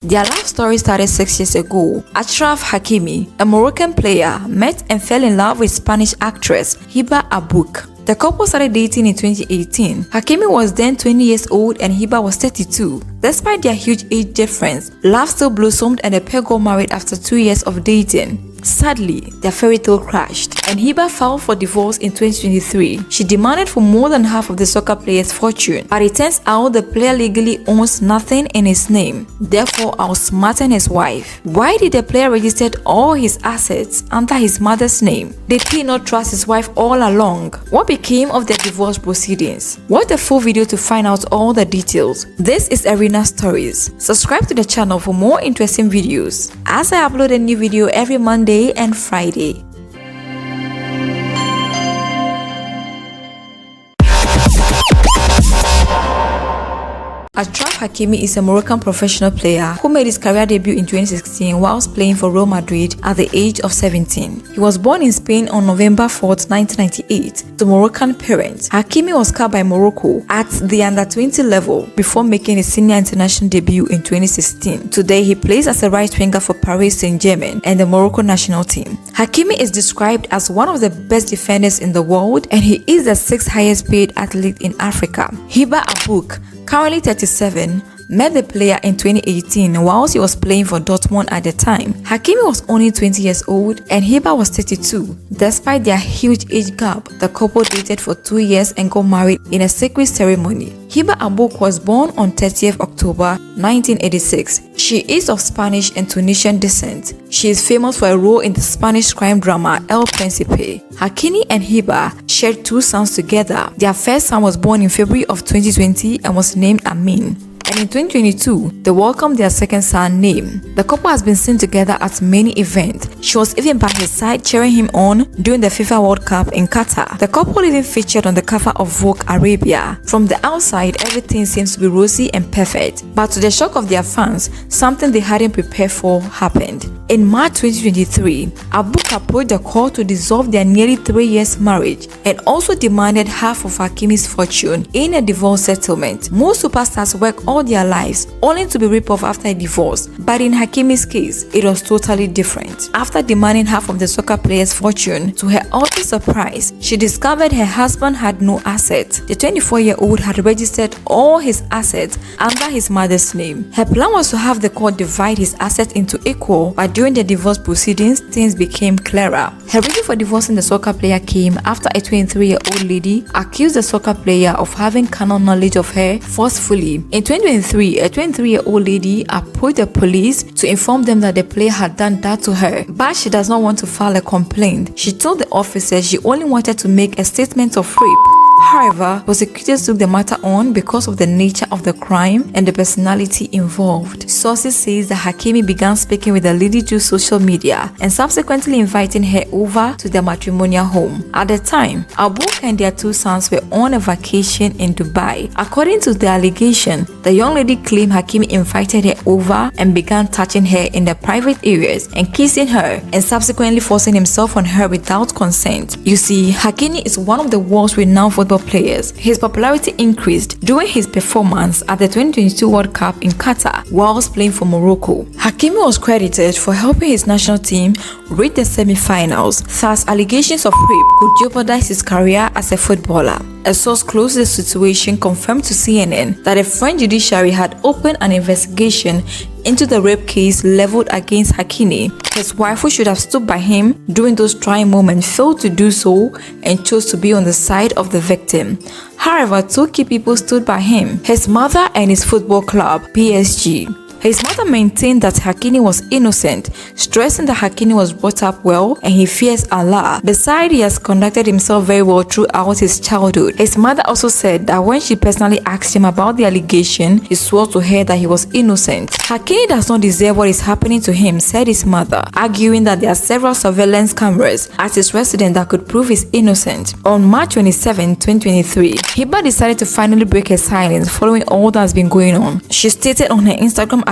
Their love story started 6 years ago. Achraf Hakimi, a Moroccan player, met and fell in love with Spanish actress Hiba Abouk. The couple started dating in 2018. Hakimi was then 20 years old and Hiba was 32. Despite their huge age difference, love still blossomed and the pair got married after 2 years of dating. Sadly, their fairy tale crashed, and Hiba filed for divorce in 2023. She demanded for more than half of the soccer player's fortune, but it turns out the player legally owns nothing in his name, therefore outsmarting his wife. Why did the player register all his assets under his mother's name? Did he not trust his wife all along? What became of their divorce proceedings? Watch the full video to find out all the details. This is Arena Stories. Subscribe to the channel for more interesting videos, as I upload a new video every Monday and Friday. Achraf Hakimi is a Moroccan professional player who made his career debut in 2016 whilst playing for Real Madrid at the age of 17. He was born in Spain on November 4, 1998, to Moroccan parents. Hakimi was capped by Morocco at the under-20 level before making his senior international debut in 2016. Today, he plays as a right winger for Paris Saint-Germain and the Morocco national team. Hakimi is described as one of the best defenders in the world, and he is the 6th highest paid athlete in Africa. Hiba Abouk, currently 37, met the player in 2018 whilst he was playing for Dortmund at the time. Hakimi was only 20 years old and Hiba was 32. Despite their huge age gap, the couple dated for 2 years and got married in a secret ceremony. Hiba Abouk was born on 30th October 1986. She is of Spanish and Tunisian descent. She is famous for a role in the Spanish crime drama El Príncipe. Hakimi and Hiba shared 2 sons together. Their first son was born in February of 2020 and was named Amin. And in 2022, they welcomed their second son, Naim. The couple has been seen together at many events. She was even by his side cheering him on during the FIFA World Cup in Qatar. The couple even featured on the cover of Vogue Arabia. From the outside, everything seems to be rosy and perfect. But to the shock of their fans, something they hadn't prepared for happened. In March 2023, Abouk approached the court to dissolve their nearly 3 years marriage and also demanded half of Hakimi's fortune in a divorce settlement. Most superstars work all their lives only to be ripped off after a divorce, but in Hakimi's case, it was totally different. After demanding half of the soccer player's fortune, to her utter surprise, she discovered her husband had no assets. The 24-year-old had registered all his assets under his mother's name. Her plan was to have the court divide his assets into equal, but during the divorce proceedings, things became clearer. Her reason for divorcing the soccer player came after a 23-year-old lady accused the soccer player of having carnal knowledge of her forcefully. In 2023, a 23-year-old lady approached the police to inform them that the player had done that to her, but she does not want to file a complaint. She told the officers she only wanted to make a statement of rape. However, prosecutors took the matter on because of the nature of the crime and the personality involved. Sources say that Hakimi began speaking with the lady through social media and subsequently inviting her over to their matrimonial home. At the time, Abouk and their 2 sons were on a vacation in Dubai. According to the allegation, the young lady claimed Hakimi invited her over and began touching her in the private areas and kissing her and subsequently forcing himself on her without consent. You see, Hakimi is one of the world's renowned football players. His popularity increased during his performance at the 2022 World Cup in Qatar whilst playing for Morocco. Hakimi was credited for helping his national team reach the semi-finals. Thus, allegations of rape could jeopardize his career as a footballer. A source close to the situation confirmed to CNN that the French judiciary had opened an investigation into the rape case leveled against Hakimi. His wife, who should have stood by him during those trying moments, failed to do so and chose to be on the side of the victim. However, 2 key people stood by him: his mother and his football club, PSG. His mother maintained that Hakimi was innocent, stressing that Hakimi was brought up well and he fears Allah. Besides, he has conducted himself very well throughout his childhood. His mother also said that when she personally asked him about the allegation, he swore to her that he was innocent. Hakimi does not deserve what is happening to him, said his mother, arguing that there are several surveillance cameras at his residence that could prove he's innocent. On March 27, 2023, Hiba decided to finally break her silence following all that's been going on. She stated on her Instagram